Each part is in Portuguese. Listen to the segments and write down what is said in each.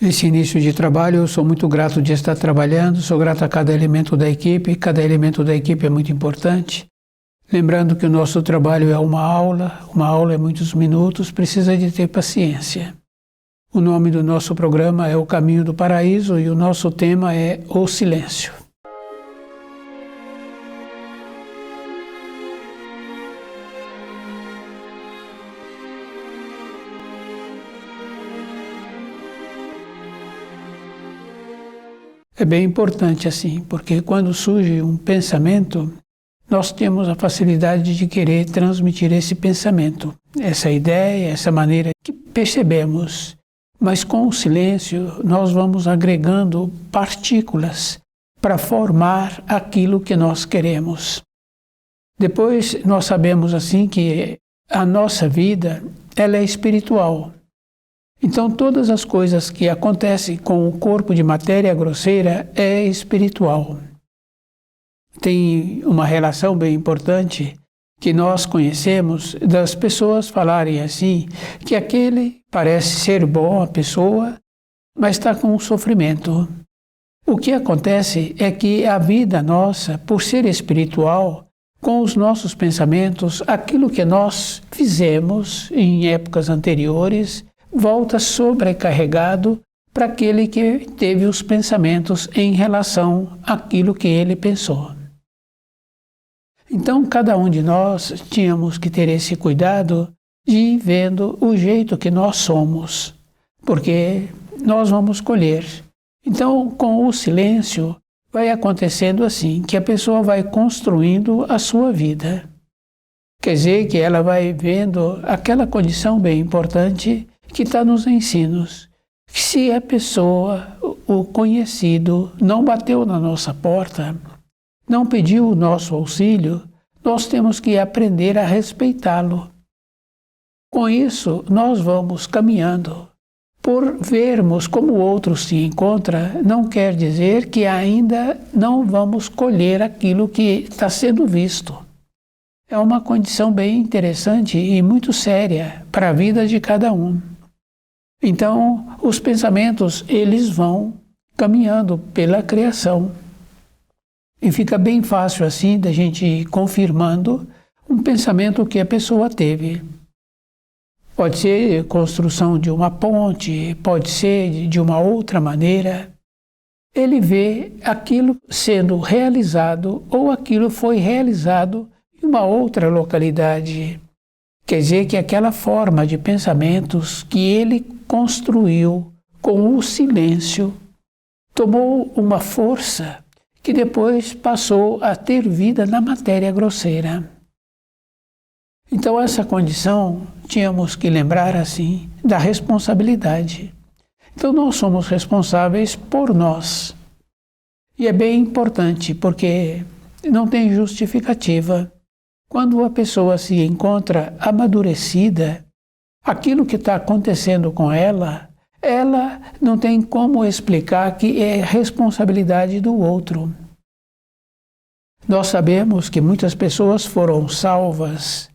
Nesse início de trabalho, eu sou muito grato de estar trabalhando, sou grato a cada elemento da equipe é muito importante. Lembrando que o nosso trabalho é uma aula é muitos minutos, precisa de ter paciência. O nome do nosso programa é O Caminho do Paraíso e o nosso tema é o silêncio. É bem importante assim, porque quando surge um pensamento, nós temos a facilidade de querer transmitir esse pensamento, essa ideia, essa maneira que percebemos. Mas com o silêncio, nós vamos agregando partículas para formar aquilo que nós queremos. Depois, nós sabemos assim que a nossa vida, ela é espiritual. Então, todas as coisas que acontecem com o corpo de matéria grosseira é espiritual. Tem uma relação bem importante que nós conhecemos das pessoas falarem assim, que aquele parece ser bom a pessoa, mas está com um sofrimento. O que acontece é que a vida nossa, por ser espiritual, com os nossos pensamentos, aquilo que nós fizemos em épocas anteriores, volta sobrecarregado para aquele que teve os pensamentos em relação àquilo que ele pensou. Então, cada um de nós tínhamos que ter esse cuidado de ir vendo o jeito que nós somos, porque nós vamos colher. Então, com o silêncio, vai acontecendo assim, que a pessoa vai construindo a sua vida. Quer dizer que ela vai vendo aquela condição bem importante que está nos ensinos. Se a pessoa, o conhecido, não bateu na nossa porta, não pediu o nosso auxílio, nós temos que aprender a respeitá-lo. Com isso, nós vamos caminhando. Por vermos como o outro se encontra, não quer dizer que ainda não vamos colher aquilo que está sendo visto. É uma condição bem interessante e muito séria para a vida de cada um. Então, os pensamentos, eles vão caminhando pela criação. E fica bem fácil assim da gente ir confirmando um pensamento que a pessoa teve. Pode ser construção de uma ponte, pode ser de uma outra maneira. Ele vê aquilo sendo realizado ou aquilo foi realizado em uma outra localidade. Quer dizer que aquela forma de pensamentos que ele construiu com o silêncio tomou uma força que depois passou a ter vida na matéria grosseira. Então, essa condição, tínhamos que lembrar assim da responsabilidade. Então, nós somos responsáveis por nós. E é bem importante, porque não tem justificativa. Quando a pessoa se encontra amadurecida, aquilo que está acontecendo com ela não tem como explicar que é responsabilidade do outro. Nós sabemos que muitas pessoas foram salvas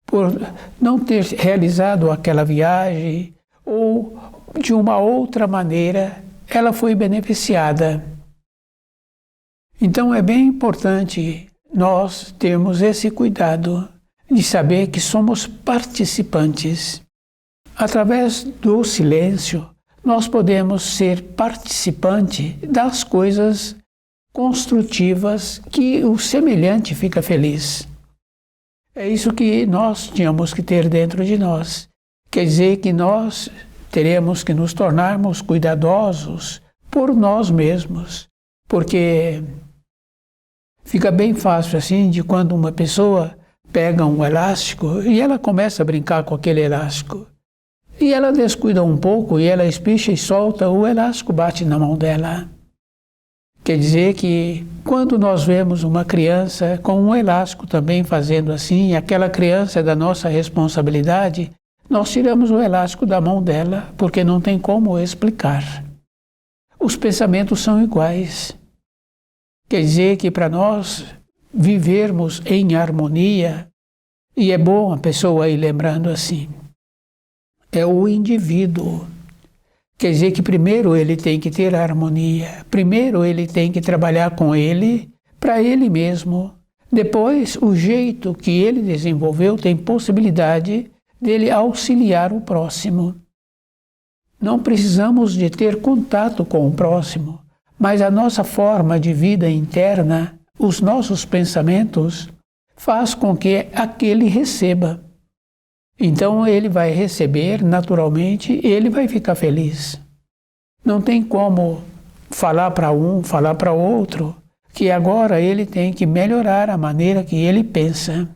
por não ter realizado aquela viagem ou, de uma outra maneira, ela foi beneficiada. Então é bem importante nós termos esse cuidado de saber que somos participantes. Através do silêncio, nós podemos ser participante das coisas construtivas que o semelhante fica feliz. É isso que nós tínhamos que ter dentro de nós. Quer dizer que nós teremos que nos tornarmos cuidadosos por nós mesmos, porque fica bem fácil assim de quando uma pessoa pega um elástico e ela começa a brincar com aquele elástico. E ela descuida um pouco e ela espicha e solta, o elástico bate na mão dela. Quer dizer que quando nós vemos uma criança com um elástico também fazendo assim, e aquela criança é da nossa responsabilidade, nós tiramos o elástico da mão dela, porque não tem como explicar. Os pensamentos são iguais. Quer dizer que para nós vivermos em harmonia, e é bom a pessoa ir lembrando assim, é o indivíduo. Quer dizer que primeiro ele tem que ter a harmonia, primeiro ele tem que trabalhar com ele, para ele mesmo. Depois, o jeito que ele desenvolveu tem possibilidade dele auxiliar o próximo. Não precisamos de ter contato com o próximo, mas a nossa forma de vida interna, os nossos pensamentos, faz com que aquele receba. Então ele vai receber naturalmente e ele vai ficar feliz. Não tem como falar para um, falar para outro, que agora ele tem que melhorar a maneira que ele pensa.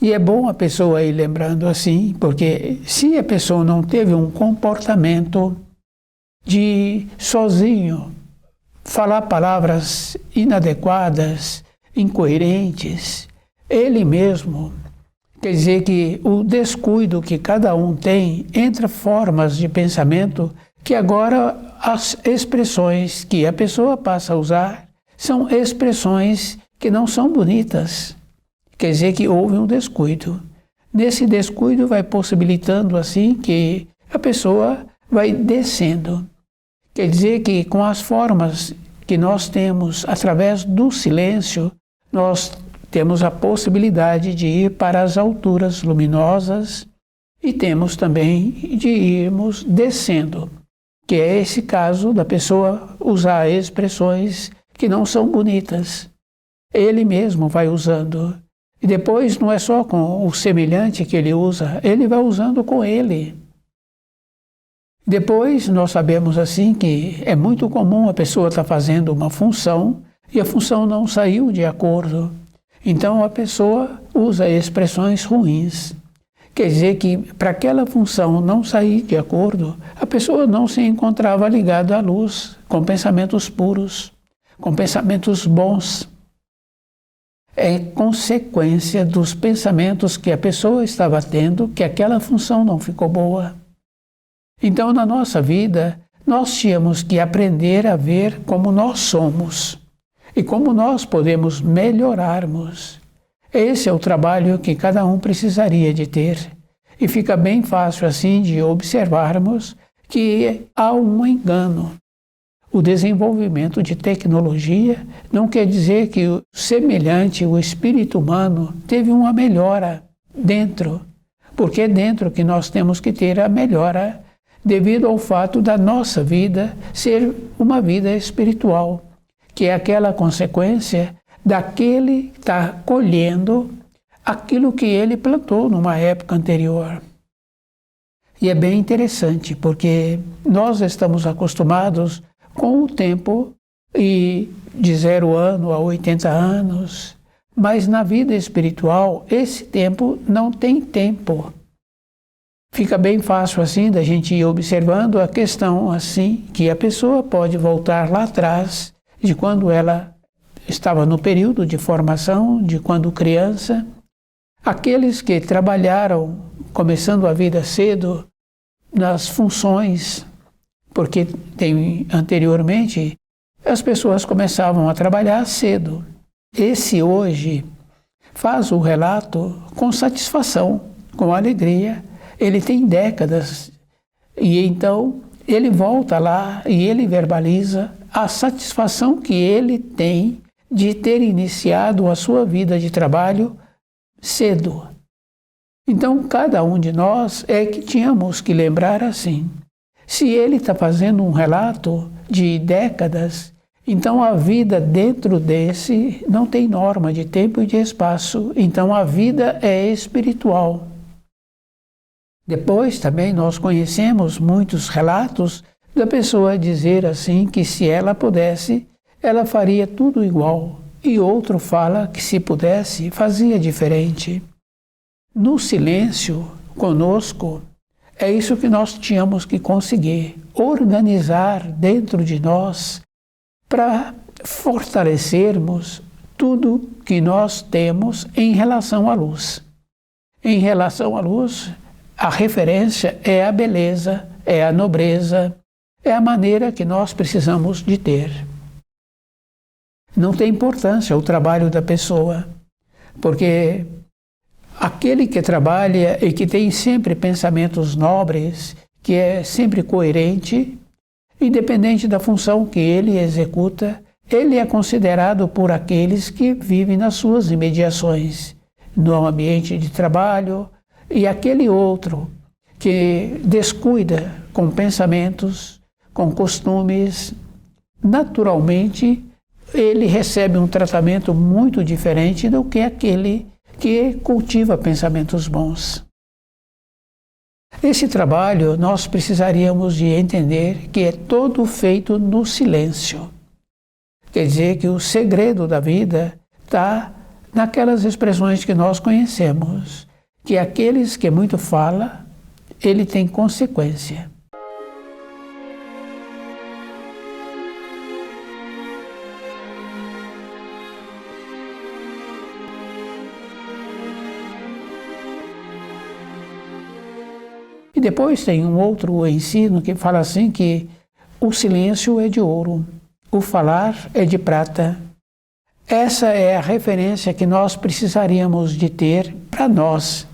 E é bom a pessoa ir lembrando assim, porque se a pessoa não teve um comportamento de sozinho falar palavras inadequadas, incoerentes, ele mesmo, quer dizer que o descuido que cada um tem entre formas de pensamento, que agora as expressões que a pessoa passa a usar são expressões que não são bonitas. Quer dizer que houve um descuido. Nesse descuido vai possibilitando assim que a pessoa vai descendo. Quer dizer que com as formas que nós temos através do silêncio, nós temos a possibilidade de ir para as alturas luminosas e temos também de irmos descendo, que é esse caso da pessoa usar expressões que não são bonitas. Ele mesmo vai usando. E depois não é só com o semelhante que ele usa, ele vai usando com ele. Depois nós sabemos assim que é muito comum a pessoa estar fazendo uma função e a função não saiu de acordo. Então a pessoa usa expressões ruins. Quer dizer que para aquela função não sair de acordo, a pessoa não se encontrava ligada à luz, com pensamentos puros, com pensamentos bons. É consequência dos pensamentos que a pessoa estava tendo que aquela função não ficou boa. Então, na nossa vida, nós tínhamos que aprender a ver como nós somos e como nós podemos melhorarmos. Esse é o trabalho que cada um precisaria de ter. E fica bem fácil assim de observarmos que há um engano. O desenvolvimento de tecnologia não quer dizer que o semelhante, o espírito humano, teve uma melhora dentro, porque é dentro que nós temos que ter a melhora devido ao fato da nossa vida ser uma vida espiritual, que é aquela consequência daquele que está colhendo aquilo que ele plantou numa época anterior. E é bem interessante, porque nós estamos acostumados com o tempo e de 0 ano a 80 anos, mas na vida espiritual esse tempo não tem tempo. Fica bem fácil assim da gente ir observando a questão assim, que a pessoa pode voltar lá atrás, de quando ela estava no período de formação, de quando criança. Aqueles que trabalharam, começando a vida cedo, nas funções, porque anteriormente as pessoas começavam a trabalhar cedo. Esse hoje faz o relato com satisfação, com alegria. Ele tem décadas e então ele volta lá e ele verbaliza a satisfação que ele tem de ter iniciado a sua vida de trabalho cedo. Então cada um de nós é que tínhamos que lembrar assim. Se ele está fazendo um relato de décadas, então a vida dentro desse não tem norma de tempo e de espaço. Então a vida é espiritual. Depois também nós conhecemos muitos relatos da pessoa dizer assim que se ela pudesse, ela faria tudo igual. E outro fala que se pudesse, fazia diferente. No silêncio, conosco, é isso que nós tínhamos que conseguir, organizar dentro de nós para fortalecermos tudo que nós temos em relação à luz. Em relação à luz, a referência é a beleza, é a nobreza, é a maneira que nós precisamos de ter. Não tem importância o trabalho da pessoa, porque aquele que trabalha e que tem sempre pensamentos nobres, que é sempre coerente, independente da função que ele executa, ele é considerado por aqueles que vivem nas suas imediações, no ambiente de trabalho, e aquele outro que descuida com pensamentos, com costumes, naturalmente ele recebe um tratamento muito diferente do que aquele que cultiva pensamentos bons. Esse trabalho nós precisaríamos de entender que é todo feito no silêncio. Quer dizer que o segredo da vida está naquelas expressões que nós conhecemos, que aqueles que muito fala, ele tem consequência. E depois tem um outro ensino que fala assim que o silêncio é de ouro, o falar é de prata. Essa é a referência que nós precisaríamos de ter para nós.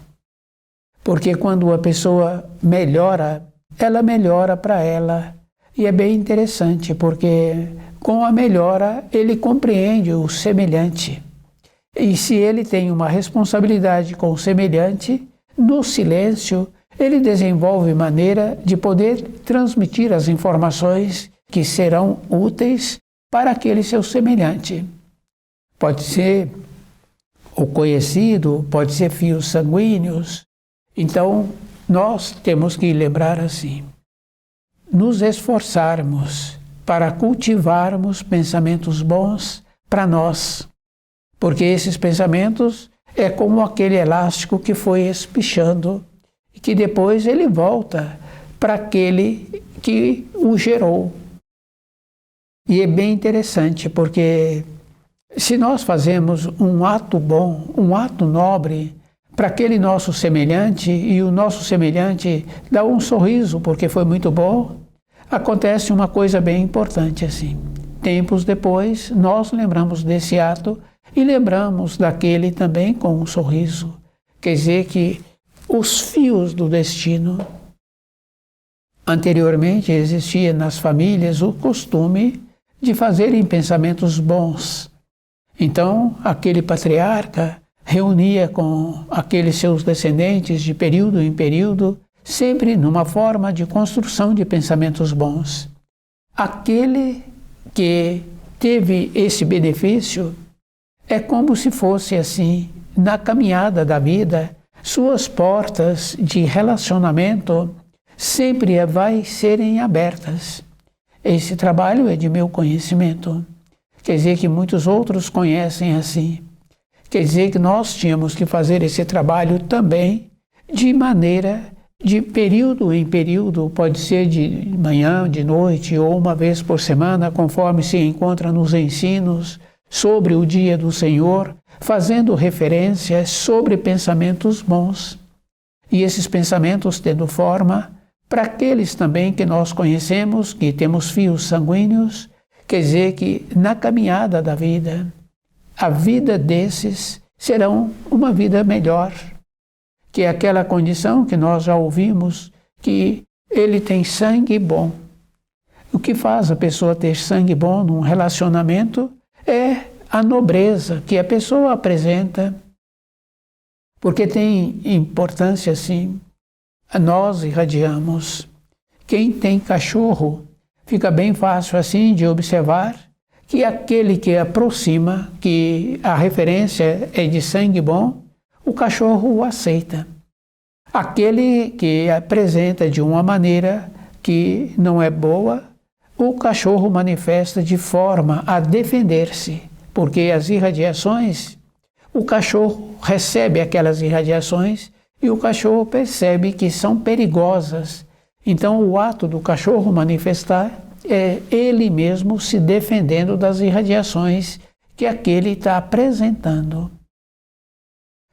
Porque quando a pessoa melhora, ela melhora para ela. E é bem interessante, porque com a melhora ele compreende o semelhante. E se ele tem uma responsabilidade com o semelhante, no silêncio ele desenvolve maneira de poder transmitir as informações que serão úteis para aquele seu semelhante. Pode ser o conhecido, pode ser fios sanguíneos. Então, nós temos que lembrar assim, nos esforçarmos para cultivarmos pensamentos bons para nós, porque esses pensamentos é como aquele elástico que foi espichando e que depois ele volta para aquele que o gerou. E é bem interessante, porque se nós fazemos um ato bom, um ato nobre, para aquele nosso semelhante, e o nosso semelhante dá um sorriso porque foi muito bom, acontece uma coisa bem importante assim. Tempos depois, nós lembramos desse ato e lembramos daquele também com um sorriso. Quer dizer que os fios do destino. Anteriormente existia nas famílias o costume de fazerem pensamentos bons. Então, aquele patriarca reunia com aqueles seus descendentes de período em período, sempre numa forma de construção de pensamentos bons. Aquele que teve esse benefício é como se fosse assim, na caminhada da vida, suas portas de relacionamento sempre vai serem abertas. Esse trabalho é de meu conhecimento. Quer dizer que muitos outros conhecem assim. Quer dizer que nós tínhamos que fazer esse trabalho também de maneira de período em período, pode ser de manhã, de noite ou uma vez por semana, conforme se encontra nos ensinos sobre o dia do Senhor, fazendo referências sobre pensamentos bons. E esses pensamentos tendo forma para aqueles também que nós conhecemos, que temos fios sanguíneos, quer dizer que na caminhada da vida, a vida desses serão uma vida melhor, que é aquela condição que nós já ouvimos, que ele tem sangue bom. O que faz a pessoa ter sangue bom num relacionamento é a nobreza que a pessoa apresenta, porque tem importância sim. Nós irradiamos. Quem tem cachorro, fica bem fácil assim de observar que aquele que aproxima, que a referência é de sangue bom, o cachorro o aceita. Aquele que apresenta de uma maneira que não é boa, o cachorro manifesta de forma a defender-se, porque as irradiações, o cachorro recebe aquelas irradiações e o cachorro percebe que são perigosas. Então o ato do cachorro manifestar é ele mesmo se defendendo das irradiações que aquele está apresentando.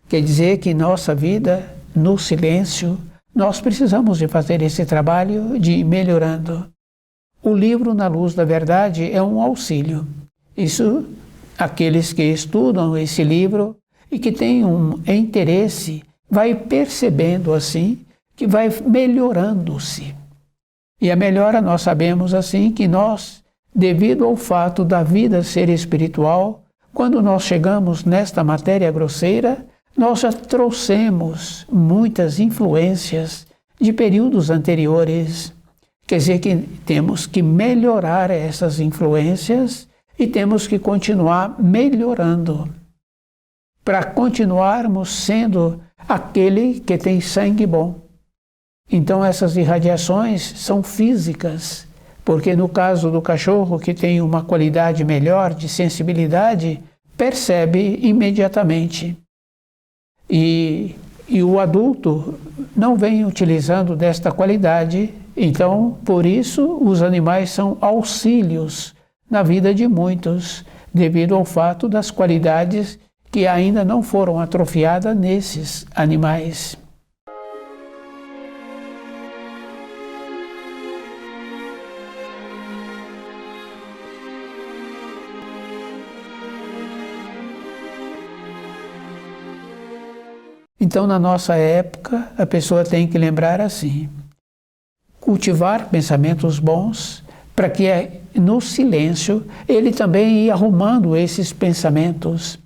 Quer dizer que nossa vida, no silêncio, nós precisamos de fazer esse trabalho de ir melhorando. O livro Na Luz da Verdade é um auxílio. Isso, aqueles que estudam esse livro e que têm um interesse, vai percebendo assim que vai melhorando-se. E a melhora nós sabemos assim que nós, devido ao fato da vida ser espiritual, quando nós chegamos nesta matéria grosseira, nós já trouxemos muitas influências de períodos anteriores. Quer dizer que temos que melhorar essas influências e temos que continuar melhorando para continuarmos sendo aquele que tem sangue bom. Então essas irradiações são físicas, porque no caso do cachorro que tem uma qualidade melhor de sensibilidade, percebe imediatamente. E o adulto não vem utilizando desta qualidade, então por isso os animais são auxílios na vida de muitos, devido ao fato das qualidades que ainda não foram atrofiadas nesses animais. Então, na nossa época, a pessoa tem que lembrar assim, cultivar pensamentos bons, para que no silêncio ele também ia arrumando esses pensamentos,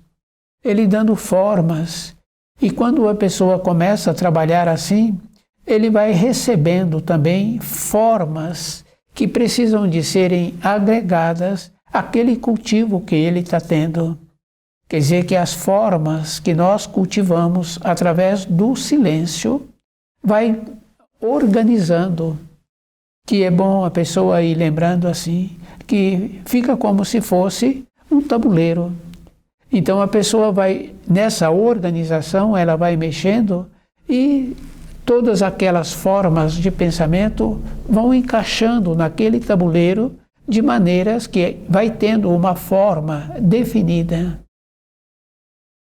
ele dando formas. E quando a pessoa começa a trabalhar assim, ele vai recebendo também formas que precisam de serem agregadas àquele cultivo que ele está tendo. Quer dizer que as formas que nós cultivamos através do silêncio vai organizando, que é bom a pessoa ir lembrando assim, que fica como se fosse um tabuleiro. Então a pessoa vai, nessa organização, ela vai mexendo e todas aquelas formas de pensamento vão encaixando naquele tabuleiro de maneiras que vai tendo uma forma definida.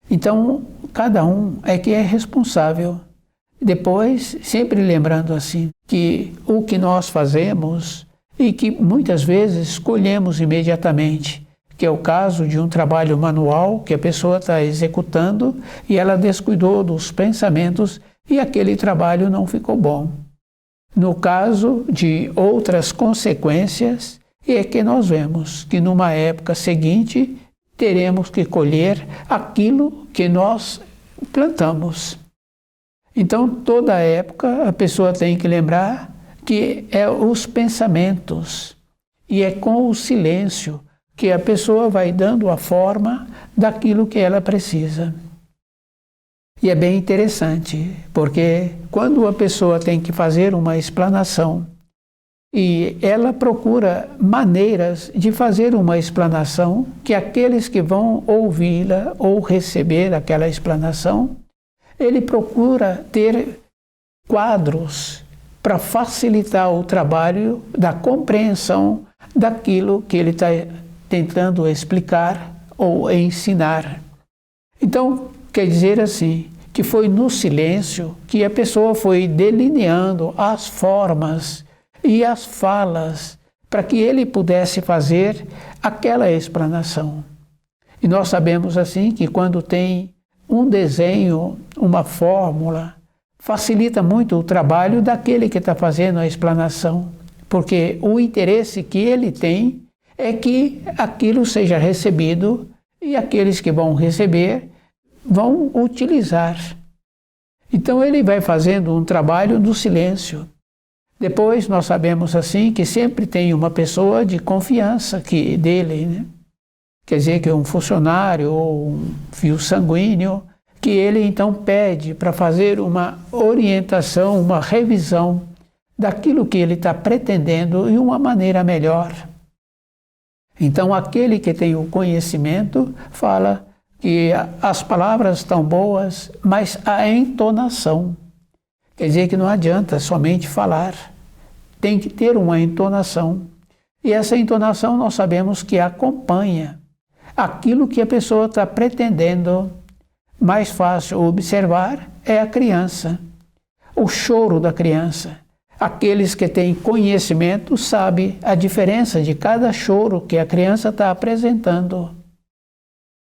Então, cada um é que é responsável. Depois, sempre lembrando assim, que o que nós fazemos e que muitas vezes escolhemos imediatamente, que é o caso de um trabalho manual que a pessoa está executando e ela descuidou dos pensamentos e aquele trabalho não ficou bom. No caso de outras consequências, é que nós vemos que numa época seguinte teremos que colher aquilo que nós plantamos. Então, toda época, a pessoa tem que lembrar que é os pensamentos e é com o silêncio que a pessoa vai dando a forma daquilo que ela precisa. E é bem interessante, porque quando a pessoa tem que fazer uma explanação e ela procura maneiras de fazer uma explanação que aqueles que vão ouvi-la ou receber aquela explanação, ele procura ter quadros para facilitar o trabalho da compreensão daquilo que ele está tentando explicar ou ensinar. Então, quer dizer assim, que foi no silêncio que a pessoa foi delineando as formas e as falas para que ele pudesse fazer aquela explanação. E nós sabemos assim que quando tem um desenho, uma fórmula, facilita muito o trabalho daquele que está fazendo a explanação, porque o interesse que ele tem é que aquilo seja recebido e aqueles que vão receber vão utilizar. Então ele vai fazendo um trabalho do silêncio. Depois nós sabemos assim que sempre tem uma pessoa de confiança dele, né? Quer dizer que um funcionário ou um fio sanguíneo, que ele então pede para fazer uma orientação, uma revisão daquilo que ele está pretendendo de uma maneira melhor. Então aquele que tem o conhecimento fala que as palavras estão boas, mas a entonação. Quer dizer que não adianta somente falar, tem que ter uma entonação. E essa entonação nós sabemos que acompanha aquilo que a pessoa está pretendendo. Mais fácil observar é a criança, o choro da criança. Aqueles que têm conhecimento sabem a diferença de cada choro que a criança está apresentando.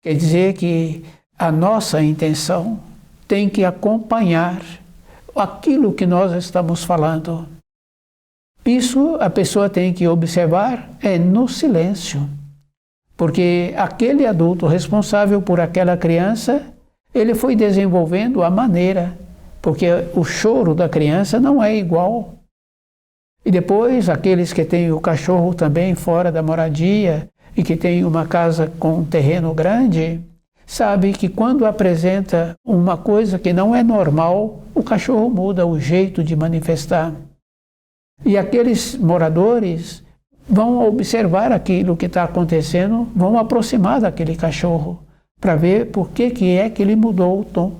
Quer dizer que a nossa intenção tem que acompanhar aquilo que nós estamos falando. Isso a pessoa tem que observar no silêncio, porque aquele adulto responsável por aquela criança, ele foi desenvolvendo a maneira, porque o choro da criança não é igual. E depois, aqueles que têm o cachorro também fora da moradia e que têm uma casa com um terreno grande, sabe que quando apresenta uma coisa que não é normal, o cachorro muda o jeito de manifestar. E aqueles moradores vão observar aquilo que está acontecendo, vão aproximar daquele cachorro para ver por que é que ele mudou o tom.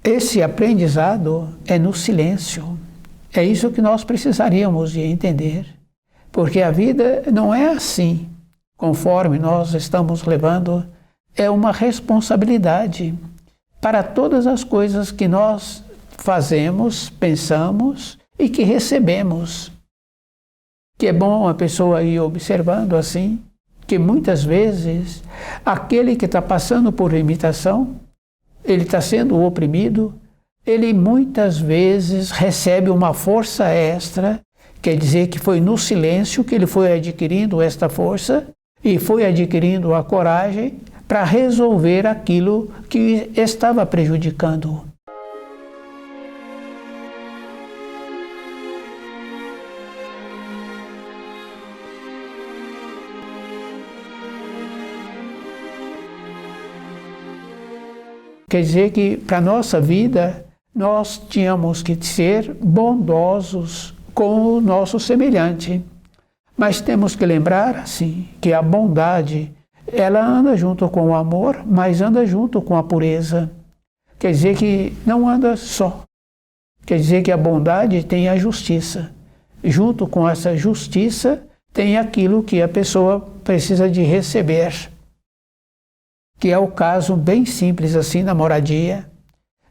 Esse aprendizado é no silêncio. É isso que nós precisaríamos de entender, porque a vida não é assim, conforme nós estamos levando, é uma responsabilidade para todas as coisas que nós fazemos, pensamos e que recebemos. Que é bom a pessoa ir observando assim, que muitas vezes aquele que está passando por limitação, ele está sendo oprimido, ele muitas vezes recebe uma força extra, quer dizer que foi no silêncio que ele foi adquirindo esta força e foi adquirindo a coragem para resolver aquilo que estava prejudicando. Quer dizer que para a nossa vida nós tínhamos que ser bondosos com o nosso semelhante. Mas temos que lembrar, assim, que a bondade, ela anda junto com o amor, mas anda junto com a pureza. Quer dizer que não anda só. Quer dizer que a bondade tem a justiça. Junto com essa justiça tem aquilo que a pessoa precisa de receber. Que é o caso bem simples assim na moradia,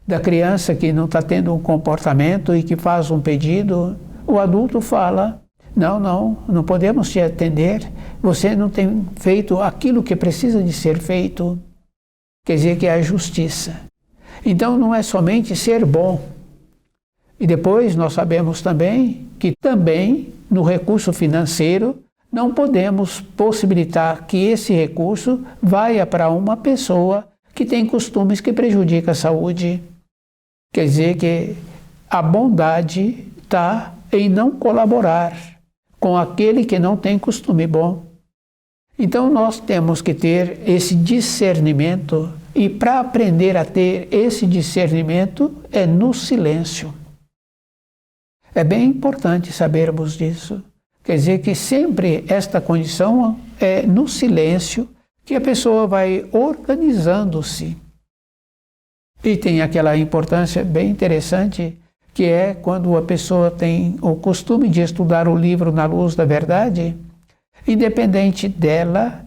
da criança que não está tendo um comportamento e que faz um pedido, o adulto fala, não podemos te atender, você não tem feito aquilo que precisa de ser feito. Quer dizer que é a justiça. Então não é somente ser bom. E depois nós sabemos também que também no recurso financeiro não podemos possibilitar que esse recurso vá para uma pessoa que tem costumes que prejudicam a saúde. Quer dizer que a bondade está em não colaborar com aquele que não tem costume bom. Então nós temos que ter esse discernimento e para aprender a ter esse discernimento é no silêncio. É bem importante sabermos disso. Quer dizer que sempre esta condição é no silêncio que a pessoa vai organizando-se. E tem aquela importância bem interessante, que é quando a pessoa tem o costume de estudar o livro na luz da verdade, independente dela,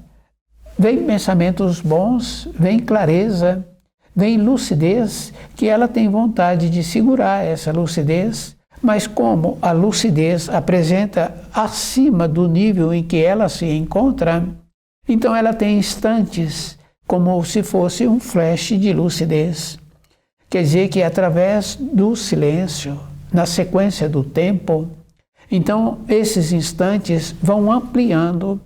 vem pensamentos bons, vem clareza, vem lucidez, que ela tem vontade de segurar essa lucidez. Mas como a lucidez apresenta acima do nível em que ela se encontra, então ela tem instantes como se fosse um flash de lucidez. Quer dizer que através do silêncio, na sequência do tempo, então esses instantes vão ampliando,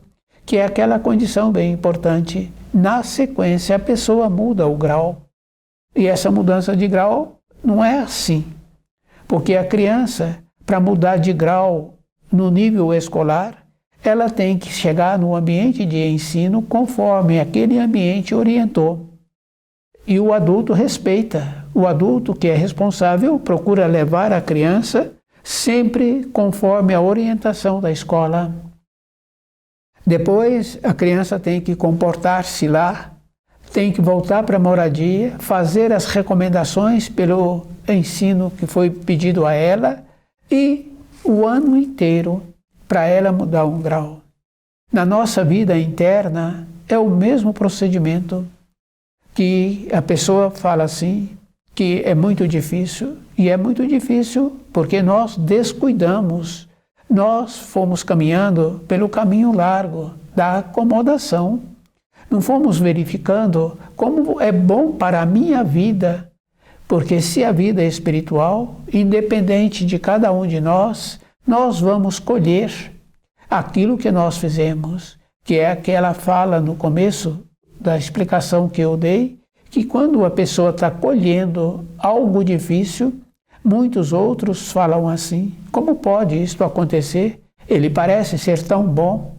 que é aquela condição bem importante. Na sequência a pessoa muda o grau. E essa mudança de grau não é assim. Porque a criança, para mudar de grau no nível escolar, ela tem que chegar no ambiente de ensino conforme aquele ambiente orientou. E o adulto respeita. O adulto que é responsável procura levar a criança sempre conforme a orientação da escola. Depois, a criança tem que comportar-se lá, tem que voltar para a moradia, fazer as recomendações pelo ensino que foi pedido a ela e o ano inteiro para ela mudar um grau. Na nossa vida interna é o mesmo procedimento que a pessoa fala assim, que é muito difícil, e é muito difícil porque nós descuidamos, nós fomos caminhando pelo caminho largo da acomodação, não fomos verificando como é bom para a minha vida, Porque se a vida é espiritual, independente de cada um de nós vamos colher aquilo que nós fizemos, que é aquela fala no começo da explicação que eu dei, que quando a pessoa está colhendo algo difícil, muitos outros falam assim: como pode isto acontecer? Ele parece ser tão bom,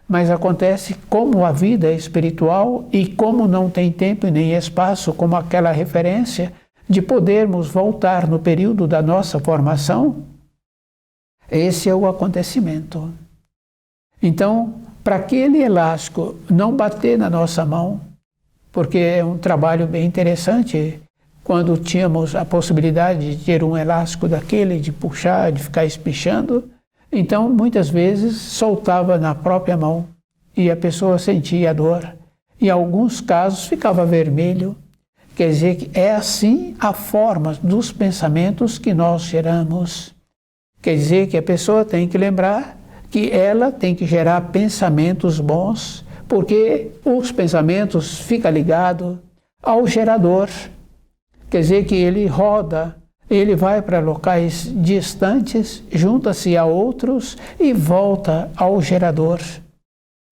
mas acontece como a vida é espiritual e como não tem tempo e nem espaço, como aquela referência de podermos voltar no período da nossa formação. Esse é o acontecimento. Então, para aquele elástico não bater na nossa mão, porque é um trabalho bem interessante, quando tínhamos a possibilidade de ter um elástico daquele, de puxar, de ficar espichando, então muitas vezes soltava na própria mão e a pessoa sentia a dor. Em alguns casos ficava vermelho. Quer dizer que é assim a forma dos pensamentos que nós geramos. Quer dizer que a pessoa tem que lembrar que ela tem que gerar pensamentos bons, porque os pensamentos ficam ligados ao gerador. Quer dizer que ele roda, ele vai para locais distantes, junta-se a outros e volta ao gerador.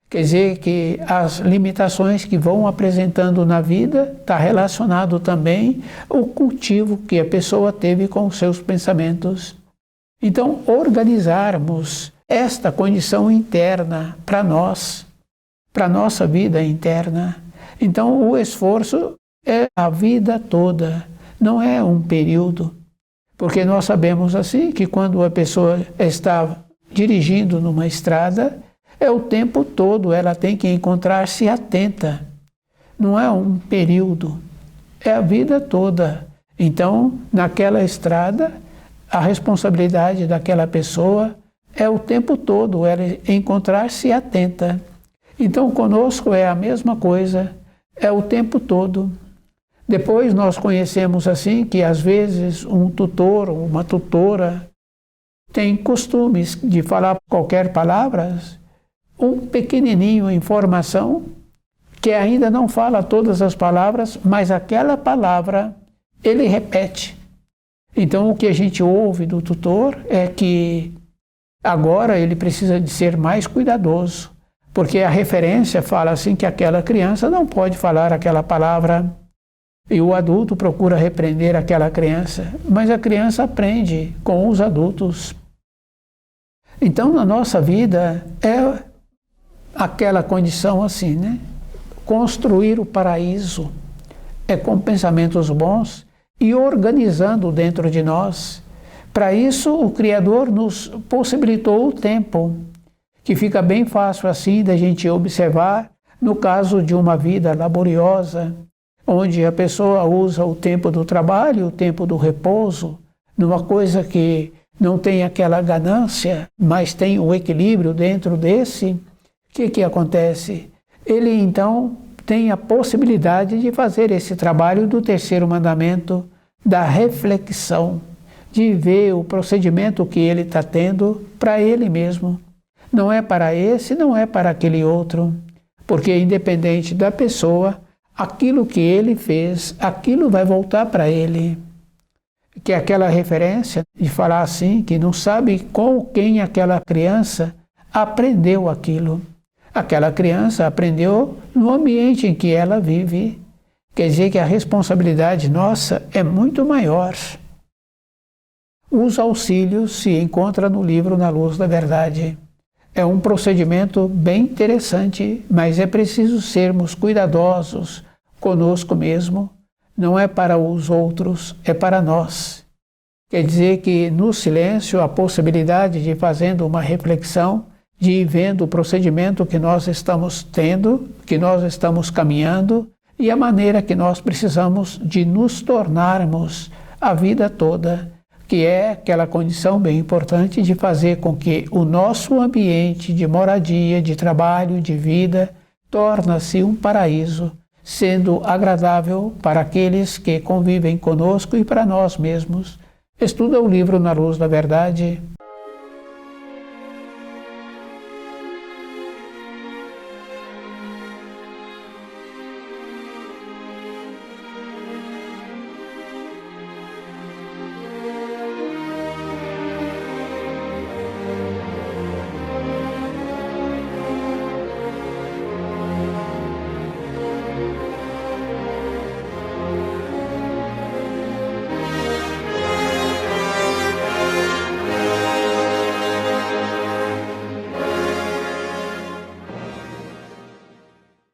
Quer dizer que as limitações que vão apresentando na vida está relacionado também ao cultivo que a pessoa teve com os seus pensamentos. Então, organizarmos esta condição interna para nós, para a nossa vida interna. Então, o esforço é a vida toda, não é um período. Porque nós sabemos assim que quando a pessoa está dirigindo numa estrada, é o tempo todo, ela tem que encontrar-se atenta. Não é um período, é a vida toda. Então, naquela estrada, a responsabilidade daquela pessoa é o tempo todo, ela encontrar-se atenta. Então, conosco é a mesma coisa, é o tempo todo. Depois nós conhecemos assim que às vezes um tutor ou uma tutora tem costumes de falar qualquer palavra, um pequenininho informação que ainda não fala todas as palavras, mas aquela palavra ele repete. Então o que a gente ouve do tutor é que agora ele precisa de ser mais cuidadoso, porque a referência fala assim que aquela criança não pode falar aquela palavra e o adulto procura repreender aquela criança, mas a criança aprende com os adultos. Então na nossa vida é aquela condição assim, né? Construir o paraíso é com pensamentos bons e organizando dentro de nós. Para isso, o Criador nos possibilitou o tempo, que fica bem fácil assim da gente observar no caso de uma vida laboriosa, onde a pessoa usa o tempo do trabalho, o tempo do repouso, numa coisa que não tem aquela ganância, mas tem o equilíbrio dentro desse. O que acontece? Ele então tem a possibilidade de fazer esse trabalho do terceiro mandamento, da reflexão, de ver o procedimento que ele está tendo para ele mesmo. Não é para esse, não é para aquele outro, porque independente da pessoa, aquilo que ele fez, aquilo vai voltar para ele. Que é aquela referência de falar assim, que não sabe com quem aquela criança aprendeu aquilo. Aquela criança aprendeu no ambiente em que ela vive. Quer dizer que a responsabilidade nossa é muito maior. Os auxílios se encontram no livro Na Luz da Verdade. É um procedimento bem interessante, mas é preciso sermos cuidadosos conosco mesmo. Não é para os outros, é para nós. Quer dizer que no silêncio a possibilidade de fazendo uma reflexão, de ir vendo o procedimento que nós estamos tendo, que nós estamos caminhando e a maneira que nós precisamos de nos tornarmos a vida toda, que é aquela condição bem importante de fazer com que o nosso ambiente de moradia, de trabalho, de vida, torne-se um paraíso, sendo agradável para aqueles que convivem conosco e para nós mesmos. Estuda o livro Na Luz da Verdade.